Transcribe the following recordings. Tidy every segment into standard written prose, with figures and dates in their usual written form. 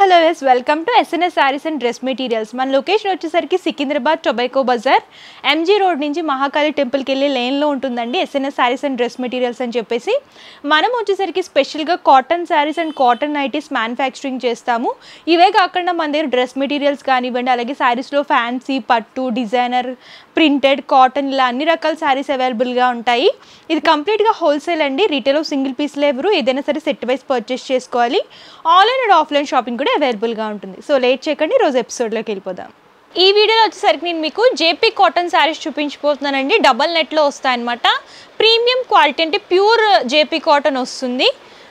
Hello welcome to SNS saris and dress materials. మన location వచ్చేసరికి సికింద్రాబాద్ టొబాకో బజార్ ఎంజీ రోడ్ నుంచి మహాకాళి టెంపుల్కి వెళ్ళే లేన్లో ఉంటుందండి SNS saris and dress materials అని చెప్పేసి. మనం వచ్చేసరికి స్పెషల్గా cotton saris and cotton nighties manufacturing చేస్తాము. ఇవే కాకుండా మన దగ్గర డ్రెస్ మెటీరియల్స్ కానివ్వండి, అలాగే శారీస్లో ఫ్యాన్సీ, పట్టు, డిజైనర్, ప్రింటెడ్, కాటన్ ఇలా అన్ని రకాల శారీస్ అవైలబుల్గా ఉంటాయి. ఇది కంప్లీట్గా హోల్సేల్ అండి. రీటైల్లో సింగిల్ పీస్లో ఎవరు ఏదైనా సరే సెట్ వైస్ పర్చేస్ చేసుకోవాలి. ఆన్లైన్ అండ్ ఆఫ్లైన్ షాపింగ్ కూడా అవైలబుల్గా ఉంటుంది. సో లేట్ చేయకండి, రోజు ఎపిసోడ్లోకి వెళ్ళిపోదాం. ఈ వీడియోలో వచ్చేసరికి నేను మీకు జేపీ కాటన్ శారీస్ చూపించిపోతున్నానండి. డబల్ నెట్లో వస్తాయన్నమాట. ప్రీమియం క్వాలిటీ అంటే ప్యూర్ జేపీ కాటన్ వస్తుంది.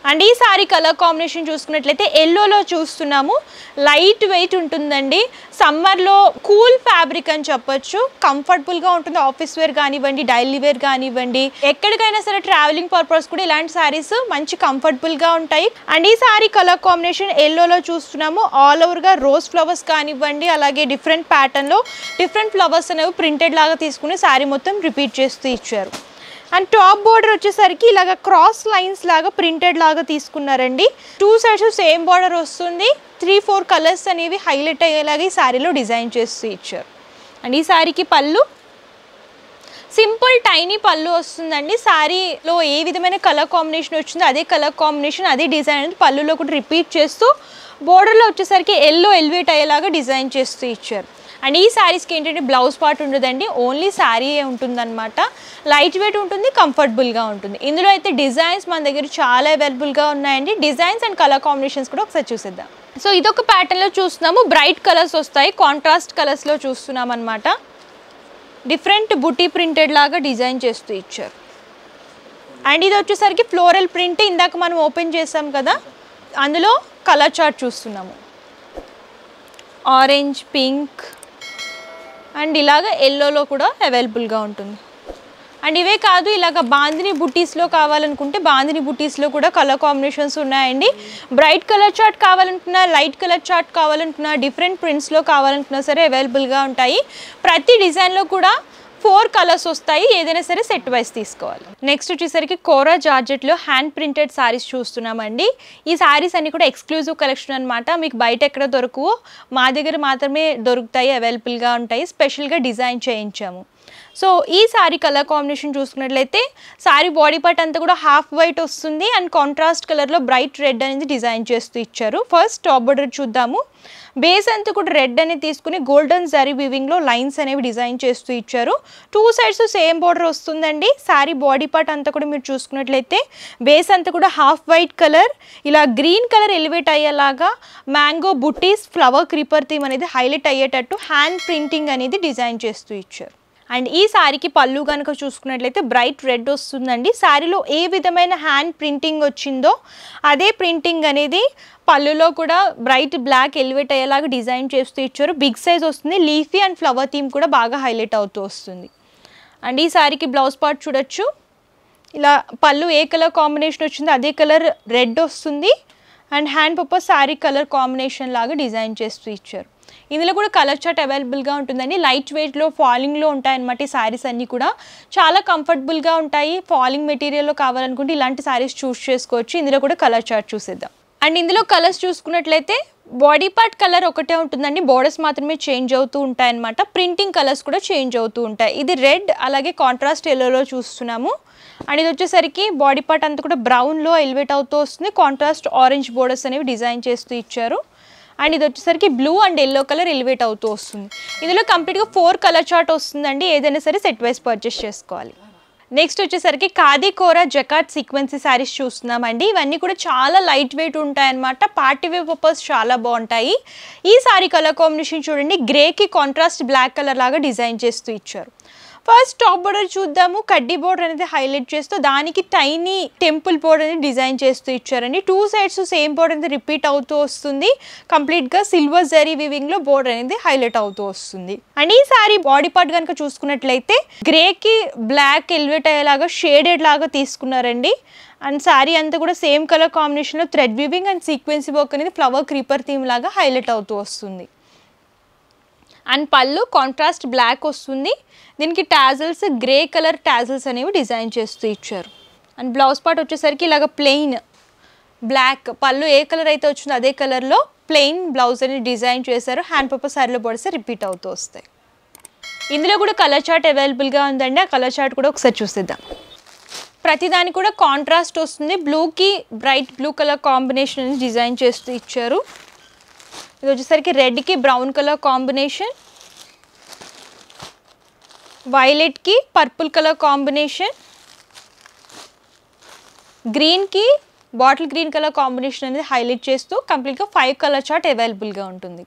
అండ్ ఈ శారీ కలర్ కాంబినేషన్ చూసుకున్నట్లయితే ఎల్లోలో చూస్తున్నాము. లైట్ వెయిట్ ఉంటుందండి. సమ్మర్లో కూల్ ఫ్యాబ్రిక్ అని చెప్పొచ్చు. కంఫర్టబుల్గా ఉంటుంది. ఆఫీస్ వేర్ కానివ్వండి, డైలీ వేర్ కానివ్వండి, ఎక్కడికైనా సరే ట్రావెలింగ్ పర్పస్ కూడా ఇలాంటి శారీస్ మంచి కంఫర్టబుల్గా ఉంటాయి. అండ్ ఈ శారీ కలర్ కాంబినేషన్ ఎల్లోలో చూస్తున్నాము. ఆల్ ఓవర్గా రోజ్ ఫ్లవర్స్ కానివ్వండి, అలాగే డిఫరెంట్ ప్యాటర్న్లో డిఫరెంట్ ఫ్లవర్స్ అనేవి ప్రింటెడ్ లాగా తీసుకుని శారీ మొత్తం రిపీట్ చేస్తూ ఇచ్చారు. అండ్ టాప్ బోర్డర్ వచ్చేసరికి ఇలాగ క్రాస్ లైన్స్ లాగా ప్రింటెడ్ లాగా తీసుకున్నారండి. టూ సైడ్స్ సేమ్ బార్డర్ వస్తుంది. 3-4 కలర్స్ అనేవి హైలైట్ అయ్యేలాగా ఈ శారీలో డిజైన్ చేస్తూ ఇచ్చారు. అండ్ ఈ శారీకి పళ్ళు సింపుల్ టైనీ పళ్ళు వస్తుందండి. శారీలో ఏ విధమైన కలర్ కాంబినేషన్ వచ్చిందో అదే కలర్ కాంబినేషన్, అదే డిజైన్ అనేది పళ్ళులో కూడా రిపీట్ చేస్తూ బోర్డర్లో వచ్చేసరికి ఎల్లో ఎలివేట్ అయ్యేలాగా డిజైన్ చేస్తూ ఇచ్చారు. అండ్ ఈ శారీస్కి ఏంటంటే బ్లౌజ్ పార్ట్ ఉండదండి, ఓన్లీ శారీయే ఉంటుందన్నమాట. లైట్ వెయిట్ ఉంటుంది, కంఫర్టబుల్గా ఉంటుంది. ఇందులో అయితే డిజైన్స్ మన దగ్గర చాలా అవైలబుల్గా ఉన్నాయండి. డిజైన్స్ అండ్ కలర్ కాంబినేషన్స్ కూడా ఒకసారి చూసేద్దాం. సో ఇదొక ప్యాటర్న్లో చూస్తున్నాము. బ్రైట్ కలర్స్ వస్తాయి, కాంట్రాస్ట్ కలర్స్లో చూస్తున్నాం అనమాట. డిఫరెంట్ బుటీ ప్రింటెడ్ లాగా డిజైన్ చేస్తూ ఇచ్చారు. అండ్ ఇది వచ్చేసరికి ఫ్లోరల్ ప్రింట్. ఇందాక మనం ఓపెన్ చేసాం కదా, అందులో కలర్ చార్ట్ చూస్తున్నాము. ఆరెంజ్, పింక్ అండ్ ఇలాగ ఎల్లోలో కూడా అవైలబుల్గా ఉంటుంది. అండ్ ఇవే కాదు, ఇలాగ బాందిని బుటీస్లో కావాలనుకుంటే బాందిని బుటీస్లో కూడా కలర్ కాంబినేషన్స్ ఉన్నాయండి. బ్రైట్ కలర్ చార్ట్ కావాలనుకున్నా, లైట్ కలర్ చార్ట్ కావాలనుకున్నా, డిఫరెంట్ ప్రింట్స్లో కావాలనుకున్నా సరే అవైలబుల్గా ఉంటాయి. ప్రతి డిజైన్లో కూడా 4 కలర్స్ వస్తాయి. ఏదైనా సరే సెట్ వైస్ తీసుకోవాలి. నెక్స్ట్ వచ్చేసరికి కోరా జార్జెట్లో హ్యాండ్ ప్రింటెడ్ శారీస్ చూస్తున్నామండి. ఈ శారీస్ అన్ని కూడా ఎక్స్క్లూజివ్ కలెక్షన్ అనమాట. మీకు బయట ఎక్కడ దొరకవు, మా దగ్గర మాత్రమే దొరుకుతాయి, అవైలబుల్గా ఉంటాయి. స్పెషల్గా డిజైన్ చేయించాము. సో ఈ శారీ కలర్ కాంబినేషన్ చూసుకున్నట్లయితే శారీ బాడీ పార్ట్ అంతా కూడా హాఫ్ వైట్ వస్తుంది. అండ్ కాంట్రాస్ట్ కలర్లో బ్రైట్ రెడ్ అనేది డిజైన్ చేస్తూ ఇచ్చారు. ఫస్ట్ టాప్ బోర్డర్ చూద్దాము. బేస్ అంతా కూడా రెడ్ అనేది తీసుకుని గోల్డెన్ జరీ వీవింగ్లో లైన్స్ అనేవి డిజైన్ చేస్తూ ఇచ్చారు. 2 సైడ్స్ సేమ్ బోర్డర్ వస్తుందండి. శారీ బాడీ పార్ట్ అంతా కూడా మీరు చూసుకున్నట్లయితే బేస్ అంతా కూడా హాఫ్ వైట్ కలర్, ఇలా గ్రీన్ కలర్ ఎలివేట్ అయ్యేలాగా మ్యాంగో బుటీస్, ఫ్లవర్ క్రీపర్ థీమ్ అనేది హైలైట్ అయ్యేటట్టు హ్యాండ్ ప్రింటింగ్ అనేది డిజైన్ చేస్తూ ఇచ్చారు. అండ్ ఈ శారీకి పళ్ళు కనుక చూసుకున్నట్లయితే బ్రైట్ రెడ్ వస్తుందండి. శారీలో ఏ విధమైన హ్యాండ్ ప్రింటింగ్ వచ్చిందో అదే ప్రింటింగ్ అనేది పళ్ళులో కూడా బ్రైట్ బ్లాక్ ఎలివేట్ అయ్యేలాగా డిజైన్ చేస్తూ ఇచ్చారు. బిగ్ సైజ్ వస్తుంది. లీఫీ అండ్ ఫ్లవర్ థీమ్ కూడా బాగా హైలైట్ అవుతూ వస్తుంది. అండ్ ఈ శారీకి బ్లౌజ్ పార్ట్ చూడొచ్చు. ఇలా పళ్ళు ఏ కలర్ కాంబినేషన్ వచ్చిందో అదే కలర్ రెడ్ వస్తుంది. And hand purpose sari colour combination లాగా డిజైన్ చేస్తూ ఇచ్చారు. ఇందులో కూడా కలర్ చార్ట్ అవైలబుల్గా ఉంటుందండి. లైట్ వెయిట్లో, ఫాలింగ్లో ఉంటాయన్నమాట. ఈ శారీస్ అన్నీ కూడా చాలా కంఫర్టబుల్గా ఉంటాయి. ఫాలింగ్ మెటీరియల్లో కావాలనుకుంటే ఇలాంటి శారీస్ చూస్ చేసుకోవచ్చు. ఇందులో కూడా కలర్ చార్ట్ చూసేద్దాం. అండ్ ఇందులో కలర్స్ చూసుకున్నట్లయితే బాడీ పార్ట్ కలర్ ఒకటే ఉంటుందండి. బోర్డర్స్ మాత్రమే చేంజ్ అవుతూ ఉంటాయన్నమాట. ప్రింటింగ్ కలర్స్ కూడా చేంజ్ అవుతూ ఉంటాయి. ఇది రెడ్, అలాగే కాంట్రాస్ట్ ఎల్లోలో చూస్తున్నాము. అండ్ ఇది వచ్చేసరికి బాడీ పార్ట్ అంతా కూడా బ్రౌన్లో ఎలివేట్ అవుతూ వస్తుంది. కాంట్రాస్ట్ ఆరెంజ్ బోర్డర్స్ అనేవి డిజైన్ చేస్తూ ఇచ్చారు. అండ్ ఇది వచ్చేసరికి blue and yellow colour elevate అవుతూ వస్తుంది. ఇందులో కంప్లీట్గా 4 కలర్ చార్ట్ వస్తుందండి. ఏదైనా సరే సెట్ వైస్ పర్చేస్ చేసుకోవాలి. నెక్స్ట్ వచ్చేసరికి ఖాదీ కోరా జకాట్ సీక్వెన్సీ శారీస్ చూస్తున్నామండి. ఇవన్నీ కూడా చాలా లైట్ వెయిట్ ఉంటాయన్నమాట. పార్టీ వేర్ పర్పస్ చాలా బాగుంటాయి. ఈ శారీ కలర్ కాంబినేషన్ చూడండి. గ్రేకి కాంట్రాస్ట్ బ్లాక్ కలర్ లాగా డిజైన్ చేస్తూ ఇచ్చారు. ఫస్ట్ టాప్ బోర్డర్ చూద్దాము. కడ్డీ బోర్డర్ అనేది హైలైట్ చేస్తూ దానికి టైనీ టెంపుల్ బోర్డర్ అనేది డిజైన్ చేస్తూ ఇచ్చారండి. 2 సైడ్స్ సేమ్ బోర్డర్ అనేది రిపీట్ అవుతూ వస్తుంది. కంప్లీట్గా సిల్వర్ జరీ వీవింగ్లో బోర్డర్ అనేది హైలైట్ అవుతూ వస్తుంది. అండ్ ఈ శారీ బాడీ పార్ట్ కనుక చూసుకున్నట్లయితే గ్రేకి బ్లాక్ ఎలివేట్ అయ్యేలాగా షేడెడ్ లాగా తీసుకున్నారండి. అండ్ శారీ అంతా కూడా సేమ్ కలర్ కాంబినేషన్లో థ్రెడ్ వీవింగ్ అండ్ సీక్వెన్సీ వర్క్ అనేది ఫ్లవర్ క్రీపర్ థీమ్ లాగా హైలైట్ అవుతూ వస్తుంది. అండ్ పళ్ళు కాంట్రాస్ట్ బ్లాక్ వస్తుంది. దీనికి టాజల్స్ గ్రే కలర్ టాజల్స్ అనేవి డిజైన్ చేస్తూ ఇచ్చారు. అండ్ బ్లౌజ్ పార్ట్ వచ్చేసరికి ఇలాగ ప్లెయిన్ బ్లాక్, పళ్ళు ఏ కలర్ అయితే వచ్చిందో అదే కలర్లో ప్లెయిన్ బ్లౌజ్ అని డిజైన్ చేశారు. హ్యాండ్ పర్పస్ శారీలో బోర్డర్స్ రిపీట్ అవుతూ వస్తాయి. ఇందులో కూడా కలర్ చార్ట్ అవైలబుల్గా ఉందండి. ఆ కలర్ చార్ట్ కూడా ఒకసారి చూసేద్దాం. ప్రతిదానికి కూడా కాంట్రాస్ట్ వస్తుంది. బ్లూకి బ్రైట్ బ్లూ కలర్ కాంబినేషన్ అని డిజైన్ చేస్తూ ఇచ్చారు. ఇది వచ్చేసరికి రెడ్కి బ్రౌన్ కలర్ కాంబినేషన్, వైలెట్కి పర్పుల్ కలర్ కాంబినేషన్, గ్రీన్కి బాటిల్ గ్రీన్ కలర్ కాంబినేషన్ అనేది హైలైట్ చేస్తూ కంప్లీట్గా 5 కలర్ చార్ట్ అవైలబుల్గా ఉంటుంది.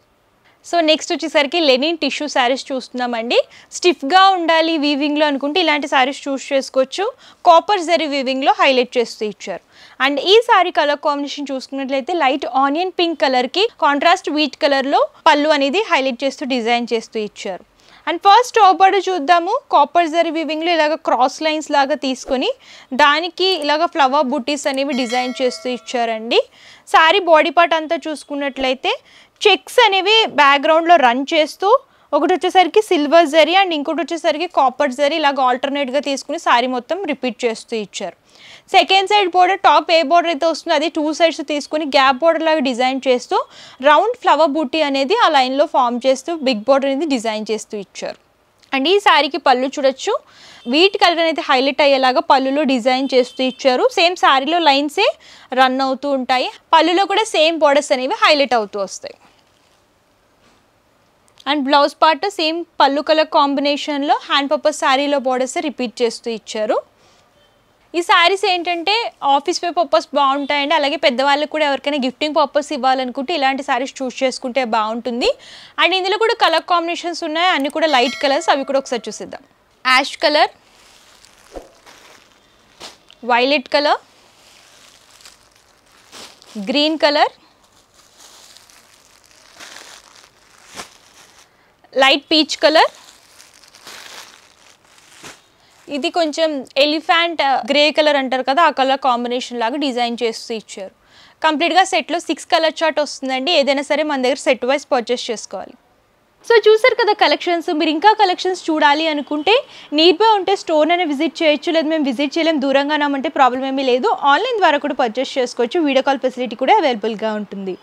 సో నెక్స్ట్ వచ్చేసరికి లెనిన్ టిష్యూ శారీస్ చూస్తున్నామండి. స్టిఫ్గా ఉండాలి వీవింగ్లో అనుకుంటే ఇలాంటి శారీస్ చూస్ చేసుకోవచ్చు. కాపర్ జరీ వీవింగ్లో హైలైట్ చేస్తూ ఇచ్చారు. అండ్ ఈ శారీ కలర్ కాంబినేషన్ చూసుకున్నట్లయితే లైట్ ఆనియన్ పింక్ కలర్కి కాంట్రాస్ట్ వీట్ కలర్లో పళ్ళు అనేది హైలైట్ చేస్తూ డిజైన్ చేస్తూ ఇచ్చారు. అండ్ ఫస్ట్ టాప్ బార్డర్ చూద్దాము. కాపర్ జరీ వీవింగ్లో ఇలాగ క్రాస్ లైన్స్ లాగా తీసుకొని దానికి ఇలాగ ఫ్లవర్ బుటీస్ అనేవి డిజైన్ చేస్తూ ఇచ్చారండి. శారీ బాడీ పార్ట్ అంతా చూసుకున్నట్లయితే చెక్స్ అనేవి బ్యాక్గ్రౌండ్లో రన్ చేస్తూ ఒకటి వచ్చేసరికి సిల్వర్ జరీ అండ్ ఇంకోటి వచ్చేసరికి కాపర్ జరీ ఇలాగ ఆల్టర్నేట్గా తీసుకుని శారీ మొత్తం రిపీట్ చేస్తూ ఇచ్చారు. సెకండ్ సైడ్ బోర్డర్ టాప్ ఏ బోర్డర్ అయితే వస్తుందో అది 2 సైడ్స్ తీసుకుని గ్యాప్ బోర్డర్ లాగా డిజైన్ చేస్తూ రౌండ్ ఫ్లవర్ బూటీ అనేది ఆ లైన్లో ఫామ్ చేస్తూ బిగ్ బోర్డర్ అనేది డిజైన్ చేస్తూ ఇచ్చారు. అండ్ ఈ శారీకి పళ్ళు చూడొచ్చు. వీట్ కలర్ అనేది హైలైట్ అయ్యేలాగా పళ్ళులో డిజైన్ చేస్తూ ఇచ్చారు. సేమ్ శారీలో లైన్సే రన్ అవుతూ ఉంటాయి. పళ్ళులో కూడా సేమ్ బోర్డర్స్ అనేవి హైలైట్ అవుతూ వస్తాయి. అండ్ బ్లౌజ్ పార్ట్ సేమ్ పళ్ళు కలర్ కాంబినేషన్లో హ్యాండ్ పర్పస్ శారీలో బోర్డర్స్ రిపీట్ చేస్తూ ఇచ్చారు. ఈ శారీస్ ఏంటంటే ఆఫీస్ వే పర్పస్ బాగుంటాయండి. అలాగే పెద్దవాళ్ళకి కూడా ఎవరికైనా గిఫ్టింగ్ పర్పస్ ఇవ్వాలనుకుంటే ఇలాంటి శారీస్ చూస్ చేసుకుంటే బాగుంటుంది. అండ్ ఇందులో కూడా కలర్ కాంబినేషన్స్ ఉన్నాయి. అన్నీ కూడా లైట్ కలర్స్. అవి కూడా ఒకసారి చూసేద్దాం. Ash colour, violet colour, green colour, light peach colour, ఇది కొంచెం ఎలిఫెంట్ గ్రే కలర్ అంటారు కదా, ఆ కలర్ కాంబినేషన్ లాగా డిజైన్ చేస్తూ ఇచ్చారు. కంప్లీట్గా సెట్లో 6 కలర్ చార్ట్ వస్తుందండి. ఏదైనా సరే మన దగ్గర సెట్ వైజ్ పర్చేస్ చేసుకోవాలి. సో చూసారు కదా కలెక్షన్స్. మీరు ఇంకా కలెక్షన్స్ చూడాలి అనుకుంటే నియర్ బై ఉంటే స్టోర్ అయినా విజిట్ చేయొచ్చు. లేదా మేము విజిట్ చేయలేం దూరంగా ఉన్నామంటే ప్రాబ్లం ఏమీ లేదు. ఆన్లైన్ ద్వారా కూడా పర్చేస్ చేసుకోవచ్చు. వీడియో కాల్ ఫెసిలిటీ కూడా అవైలబుల్గా ఉంటుంది.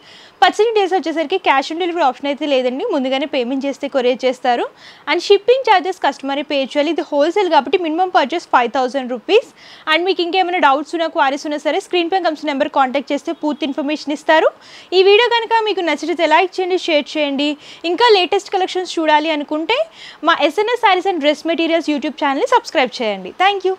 పర్సెంటేజ్ వచ్చేసరికి క్యాష్ ఆన్ డెలివరీ ఆప్షన్ అయితే లేదండి. ముందుగానే పేమెంట్ చేస్తే కొరియర్ చేస్తారు. అండ్ షిప్పింగ్ ఛార్జెస్ కస్టమరే పే చేయాలి. ఇది హోల్సేల్ కాబట్టి మినిమం పర్చేస్ 5000 రూపీస్. అండ్ మీకు ఇంకేమైనా డౌట్స్ ఉన్నా క్వారీస్ ఉన్నా సరే స్క్రీన్ పై కమ్స్ నెంబర్ కాంటాక్ట్ చేస్తే పూర్తి ఇన్ఫర్మేషన్ ఇస్తారు. ఈ వీడియో కనుక మీకు నచ్చితే లైక్ చేయండి, షేర్ చేయండి. ఇంకా లేటెస్ట్ కలెక్షన్స్ చూడాలి అనుకుంటే మా SNS saris and dress materials YouTube ఛానల్ని సబ్స్క్రైబ్ చేయండి. Thank you.